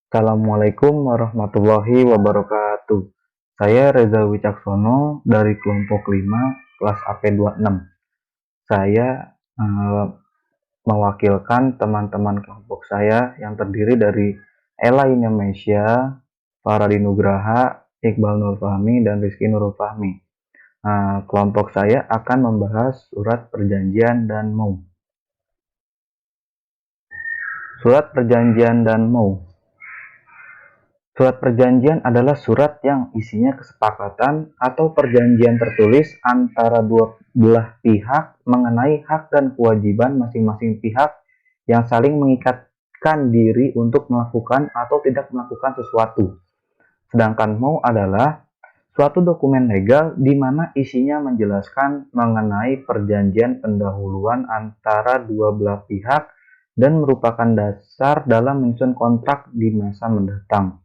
Assalamualaikum warahmatullahi wabarakatuh. Saya Reza Wicaksono dari kelompok 5 kelas AP26. Saya mewakilkan teman-teman kelompok saya yang terdiri dari Ella Indonesia, Faradi Nugraha, Iqbal Nurfahmi, dan Rizky Nurul Fahmi. Kelompok saya akan membahas surat perjanjian dan mau. Surat perjanjian dan mau. Surat perjanjian adalah surat yang isinya kesepakatan atau perjanjian tertulis antara dua belah pihak mengenai hak dan kewajiban masing-masing pihak yang saling mengikatkan diri untuk melakukan atau tidak melakukan sesuatu. Sedangkan mau adalah suatu dokumen legal di mana isinya menjelaskan mengenai perjanjian pendahuluan antara dua belah pihak dan merupakan dasar dalam menyusun kontrak di masa mendatang.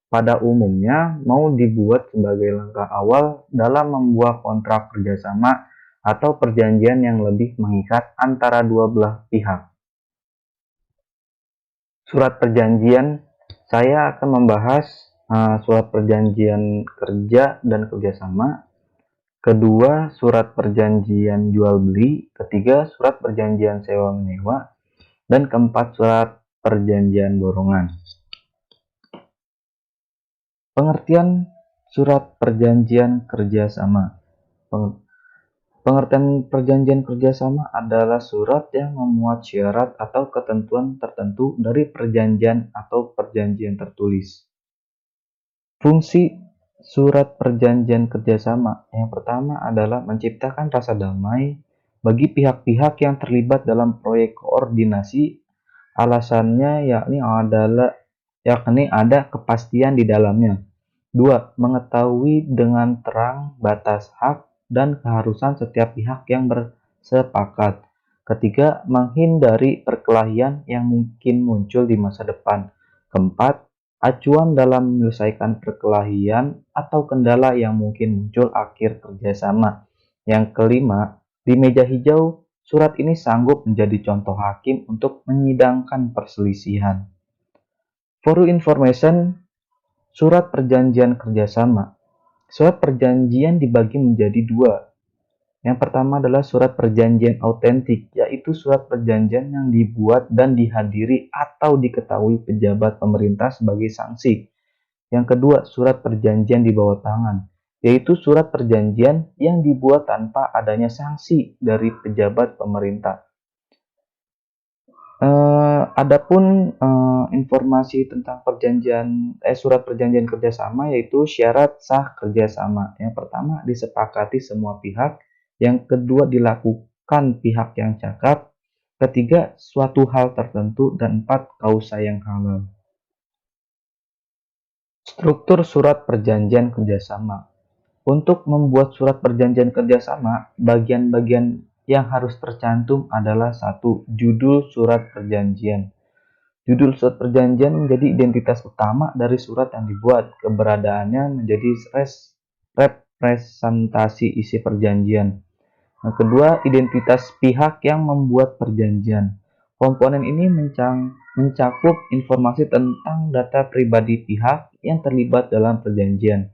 Pada umumnya, mau dibuat sebagai langkah awal dalam membuat kontrak kerjasama atau perjanjian yang lebih mengikat antara dua belah pihak. Surat perjanjian, saya akan membahas surat perjanjian kerja dan kerjasama. Kedua, surat perjanjian jual beli. Ketiga, surat perjanjian sewa menyewa. Dan keempat, surat perjanjian borongan. Pengertian surat perjanjian kerjasama. Pengertian perjanjian kerjasama adalah surat yang memuat syarat atau ketentuan tertentu dari perjanjian atau perjanjian tertulis. Fungsi surat perjanjian kerjasama yang pertama adalah menciptakan rasa damai bagi pihak-pihak yang terlibat dalam proyek koordinasi. Alasannya yakni ada kepastian di dalamnya. 2. Mengetahui dengan terang batas hak dan keharusan setiap pihak yang bersepakat. Ketiga, menghindari perkelahian yang mungkin muncul di masa depan. Keempat, acuan dalam menyelesaikan perkelahian atau kendala yang mungkin muncul akhir kerjasama. Yang kelima, di meja hijau, surat ini sanggup menjadi contoh hakim untuk menyidangkan perselisihan. For your information, surat perjanjian kerjasama. Surat perjanjian dibagi menjadi dua. Yang pertama adalah surat perjanjian autentik, yaitu surat perjanjian yang dibuat dan dihadiri atau diketahui pejabat pemerintah sebagai sanksi. Yang kedua, surat perjanjian di bawah tangan, yaitu surat perjanjian yang dibuat tanpa adanya sanksi dari pejabat pemerintah. Adapun informasi tentang surat perjanjian kerjasama yaitu syarat sah kerjasama. Yang pertama, disepakati semua pihak. Yang kedua, dilakukan pihak yang cakap. Ketiga, suatu hal tertentu. Dan empat, kausa yang halal. Struktur surat perjanjian kerjasama. Untuk membuat surat perjanjian kerjasama, bagian-bagian yang harus tercantum adalah 1. Judul surat perjanjian. Judul surat perjanjian menjadi identitas utama dari surat yang dibuat. Keberadaannya menjadi representasi isi perjanjian. Yang kedua, identitas pihak yang membuat perjanjian. Komponen ini mencakup informasi tentang data pribadi pihak yang terlibat dalam perjanjian.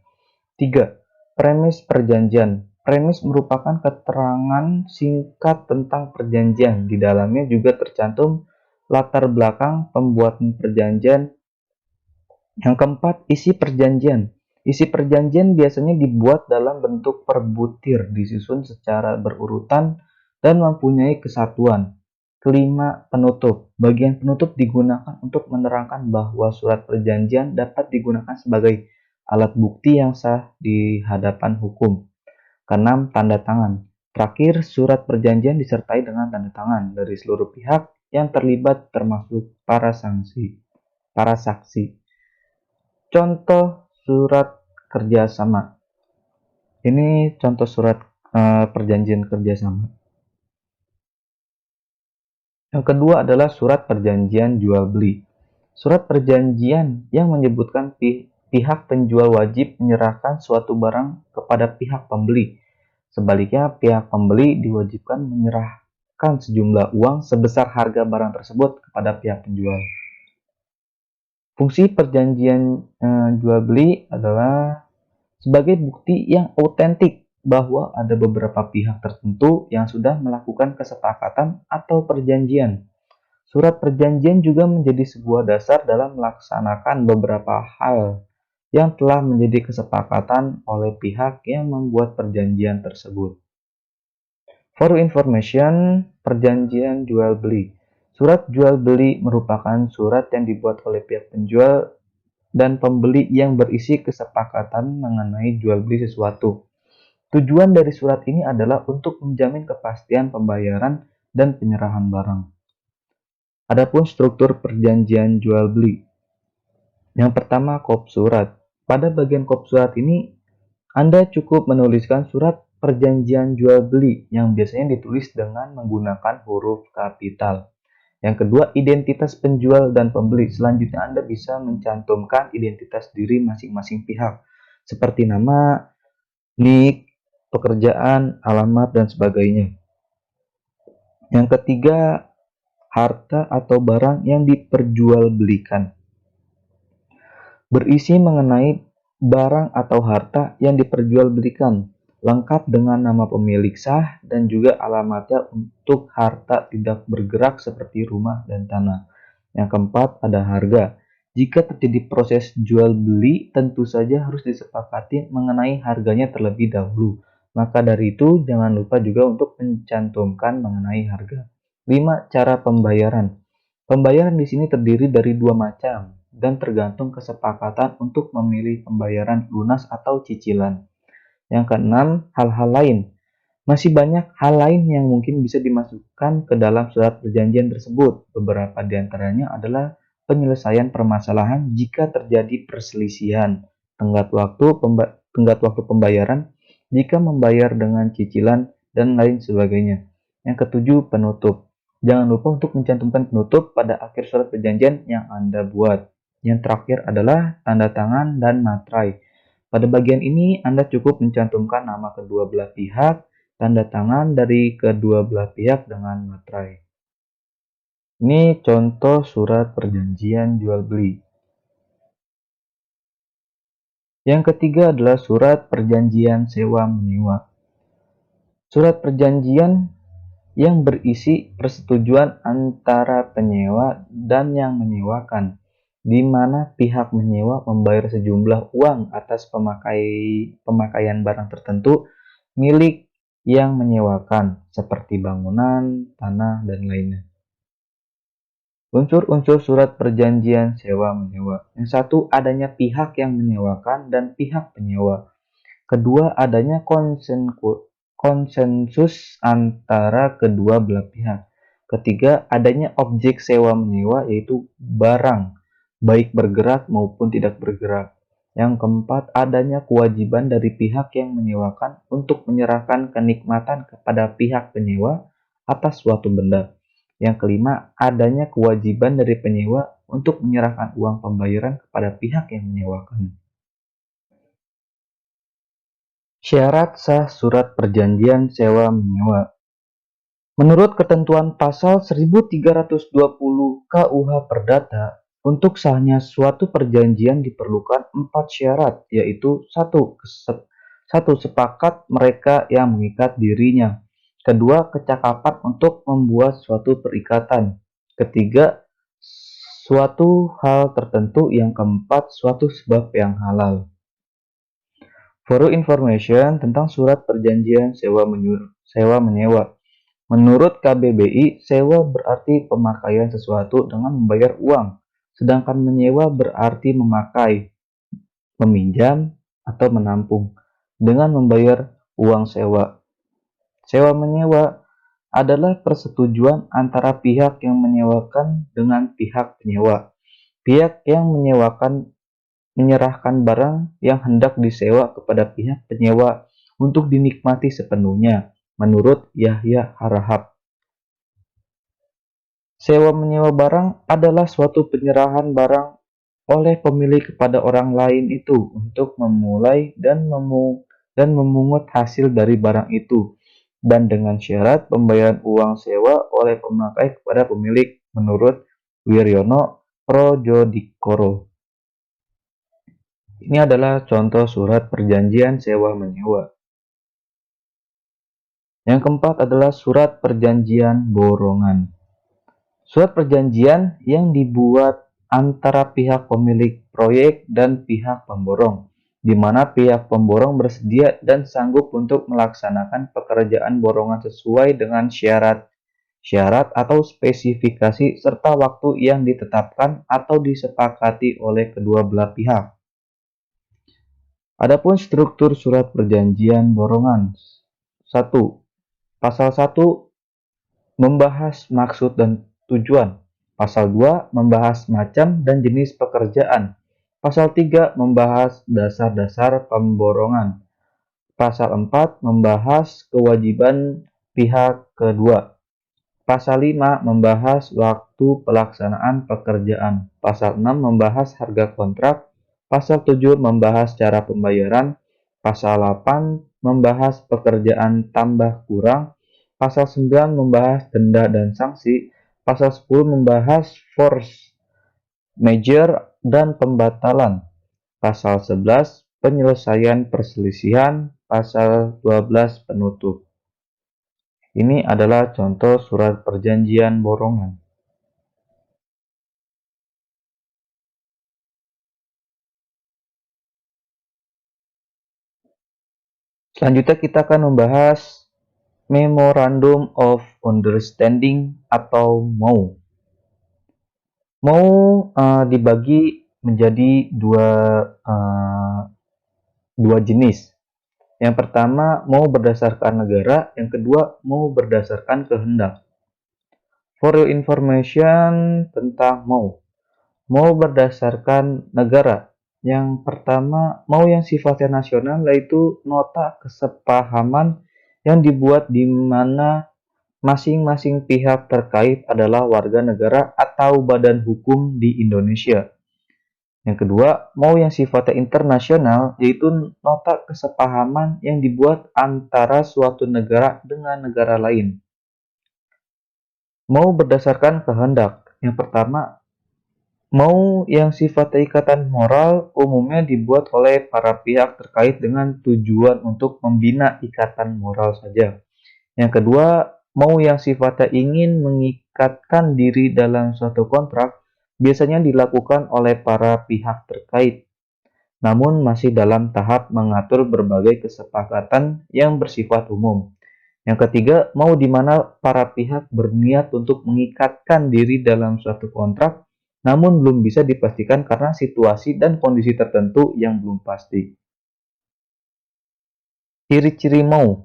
3. Premis perjanjian. Premis merupakan keterangan singkat tentang perjanjian. Di dalamnya juga tercantum latar belakang pembuatan perjanjian. Yang keempat, isi perjanjian. Isi perjanjian biasanya dibuat dalam bentuk per butir, disusun secara berurutan, dan mempunyai kesatuan. Kelima, penutup. Bagian penutup digunakan untuk menerangkan bahwa surat perjanjian dapat digunakan sebagai alat bukti yang sah di hadapan hukum. Keenam, tanda tangan. Terakhir, surat perjanjian disertai dengan tanda tangan dari seluruh pihak yang terlibat termasuk para saksi. Contoh surat kerjasama. Ini contoh surat perjanjian kerjasama. Yang kedua adalah surat perjanjian jual beli. Surat perjanjian yang menyebutkan pihak penjual wajib menyerahkan suatu barang kepada pihak pembeli. Sebaliknya, pihak pembeli diwajibkan menyerahkan sejumlah uang sebesar harga barang tersebut kepada pihak penjual. Fungsi perjanjian jual beli adalah sebagai bukti yang otentik bahwa ada beberapa pihak tertentu yang sudah melakukan kesepakatan atau perjanjian. Surat perjanjian juga menjadi sebuah dasar dalam melaksanakan beberapa hal yang telah menjadi kesepakatan oleh pihak yang membuat perjanjian tersebut. For information, perjanjian jual beli. Surat jual beli merupakan surat yang dibuat oleh pihak penjual dan pembeli yang berisi kesepakatan mengenai jual beli sesuatu. Tujuan dari surat ini adalah untuk menjamin kepastian pembayaran dan penyerahan barang. Adapun struktur perjanjian jual beli. Yang pertama, kop surat. Pada bagian kop surat ini, Anda cukup menuliskan surat perjanjian jual beli yang biasanya ditulis dengan menggunakan huruf kapital. Yang kedua, identitas penjual dan pembeli. Selanjutnya, Anda bisa mencantumkan identitas diri masing-masing pihak, seperti nama, nik, pekerjaan, alamat, dan sebagainya. Yang ketiga, harta atau barang yang diperjualbelikan. Berisi mengenai barang atau harta yang diperjualbelikan, lengkap dengan nama pemilik sah dan juga alamatnya untuk harta tidak bergerak seperti rumah dan tanah. Yang keempat, ada harga. Jika terjadi proses jual beli, tentu saja harus disepakati mengenai harganya terlebih dahulu. Maka dari itu, jangan lupa juga untuk mencantumkan mengenai harga. 5. Cara pembayaran. Pembayaran di sini terdiri dari dua macam dan tergantung kesepakatan untuk memilih pembayaran lunas atau cicilan. Yang keenam, hal-hal lain. Masih banyak hal lain yang mungkin bisa dimasukkan ke dalam surat perjanjian tersebut. Beberapa di antaranya adalah penyelesaian permasalahan jika terjadi perselisihan, tenggat waktu pembayaran jika membayar dengan cicilan, dan lain sebagainya. Yang ketujuh, penutup. Jangan lupa untuk mencantumkan penutup pada akhir surat perjanjian yang Anda buat. Yang terakhir adalah tanda tangan dan materai. Pada bagian ini, Anda cukup mencantumkan nama kedua belah pihak, tanda tangan dari kedua belah pihak dengan materai. Ini contoh surat perjanjian jual beli. Yang ketiga adalah surat perjanjian sewa menyewa. Surat perjanjian yang berisi persetujuan antara penyewa dan yang menyewakan, di mana pihak menyewa membayar sejumlah uang atas pemakaian barang tertentu milik yang menyewakan, seperti bangunan, tanah, dan lainnya. Unsur-unsur surat perjanjian sewa-menyewa. Yang satu, adanya pihak yang menyewakan dan pihak penyewa. Kedua, adanya konsensus antara kedua belah pihak. Ketiga, adanya objek sewa-menyewa yaitu barang, baik bergerak maupun tidak bergerak. Yang keempat, adanya kewajiban dari pihak yang menyewakan untuk menyerahkan kenikmatan kepada pihak penyewa atas suatu benda. Yang kelima, adanya kewajiban dari penyewa untuk menyerahkan uang pembayaran kepada pihak yang menyewakan. Syarat sah surat perjanjian sewa-menyewa. Menurut ketentuan pasal 1320 KUH Perdata, untuk sahnya suatu perjanjian diperlukan 4 syarat, yaitu 1. Sepakat mereka yang mengikat dirinya. Kedua, kecakapan untuk membuat suatu perikatan. Ketiga, suatu hal tertentu. Yang keempat, suatu sebab yang halal. For information tentang surat perjanjian sewa-menyewa. Menurut KBBI, sewa berarti pemakaian sesuatu dengan membayar uang, sedangkan menyewa berarti memakai, meminjam, atau menampung dengan membayar uang sewa. Sewa-menyewa adalah persetujuan antara pihak yang menyewakan dengan pihak penyewa. Pihak yang menyewakan menyerahkan barang yang hendak disewa kepada pihak penyewa untuk dinikmati sepenuhnya, menurut Yahya Harahap. Sewa-menyewa barang adalah suatu penyerahan barang oleh pemilik kepada orang lain itu untuk memulai dan memungut hasil dari barang itu, dan dengan syarat pembayaran uang sewa oleh pemakai kepada pemilik, menurut Wiryono Projodikoro. Ini adalah contoh surat perjanjian sewa-menyewa. Yang keempat adalah surat perjanjian borongan. Surat perjanjian yang dibuat antara pihak pemilik proyek dan pihak pemborong, di mana pihak pemborong bersedia dan sanggup untuk melaksanakan pekerjaan borongan sesuai dengan syarat atau spesifikasi serta waktu yang ditetapkan atau disepakati oleh kedua belah pihak. Adapun struktur surat perjanjian borongan. 1. Pasal 1 membahas maksud dan tujuan. Pasal 2 membahas macam dan jenis pekerjaan. Pasal 3 membahas dasar-dasar pemborongan. Pasal 4 membahas kewajiban pihak kedua. Pasal 5 membahas waktu pelaksanaan pekerjaan. Pasal 6 membahas harga kontrak. Pasal 7 membahas cara pembayaran. Pasal 8 membahas pekerjaan tambah kurang. Pasal 9 membahas denda dan sanksi. Pasal 10 membahas force majeure dan pembatalan. Pasal 11 penyelesaian perselisihan. Pasal 12 penutup. Ini adalah contoh surat perjanjian borongan. Selanjutnya kita akan membahas Memorandum of Understanding atau MOU. MOU dibagi menjadi dua jenis. Yang pertama MOU berdasarkan negara, yang kedua MOU berdasarkan kehendak. For your information tentang MOU. MOU berdasarkan negara. Yang pertama, MOU yang sifatnya nasional yaitu nota kesepahaman yang dibuat di mana masing-masing pihak terkait adalah warga negara atau badan hukum di Indonesia. Yang kedua, MOU yang sifatnya internasional yaitu nota kesepahaman yang dibuat antara suatu negara dengan negara lain. MOU berdasarkan kehendak. Yang pertama, MOU yang sifatnya ikatan moral umumnya dibuat oleh para pihak terkait dengan tujuan untuk membina ikatan moral saja. Yang kedua, MOU yang sifatnya ingin mengikatkan diri dalam suatu kontrak biasanya dilakukan oleh para pihak terkait, namun masih dalam tahap mengatur berbagai kesepakatan yang bersifat umum. Yang ketiga, MOU di mana para pihak berniat untuk mengikatkan diri dalam suatu kontrak namun belum bisa dipastikan karena situasi dan kondisi tertentu yang belum pasti. Ciri-ciri MOU.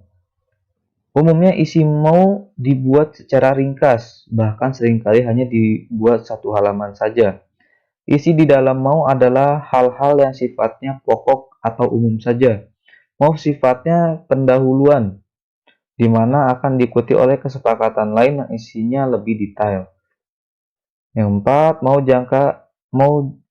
Umumnya isi MOU dibuat secara ringkas, bahkan seringkali hanya dibuat satu halaman saja. Isi di dalam MOU adalah hal-hal yang sifatnya pokok atau umum saja. MOU sifatnya pendahuluan, di mana akan diikuti oleh kesepakatan lain yang isinya lebih detail. Yang keempat,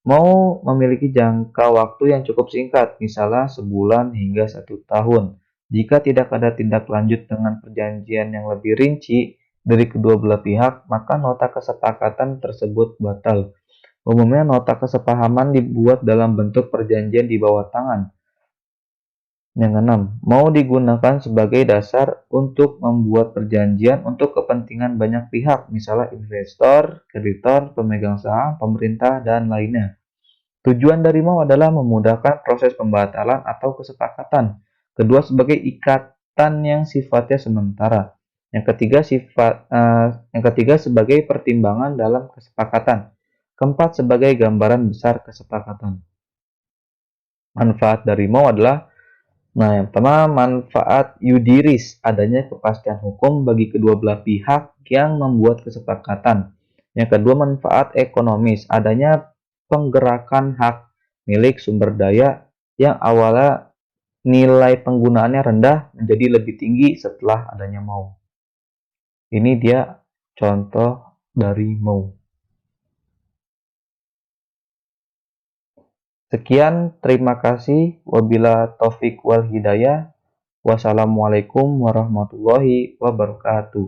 mau memiliki jangka waktu yang cukup singkat, misalnya sebulan hingga 1 tahun. Jika tidak ada tindak lanjut dengan perjanjian yang lebih rinci dari kedua belah pihak, maka nota kesepakatan tersebut batal. Umumnya nota kesepahaman dibuat dalam bentuk perjanjian di bawah tangan. Yang keenam, mau digunakan sebagai dasar untuk membuat perjanjian untuk kepentingan banyak pihak, misalnya investor, kreditor, pemegang saham, pemerintah, dan lainnya. Tujuan dari MOU adalah memudahkan proses pembatalan atau kesepakatan. Kedua, sebagai ikatan yang sifatnya sementara. Yang ketiga sebagai pertimbangan dalam kesepakatan. Keempat, sebagai gambaran besar kesepakatan. Manfaat dari MOU adalah yang pertama, manfaat yudiris, adanya kepastian hukum bagi kedua belah pihak yang membuat kesepakatan. Yang kedua, manfaat ekonomis, adanya penggerakan hak milik sumber daya yang awalnya nilai penggunaannya rendah menjadi lebih tinggi setelah adanya MOU. Ini dia contoh dari MOU. Sekian, terima kasih. Wabila taufik wal hidayah. Wassalamualaikum warahmatullahi wabarakatuh.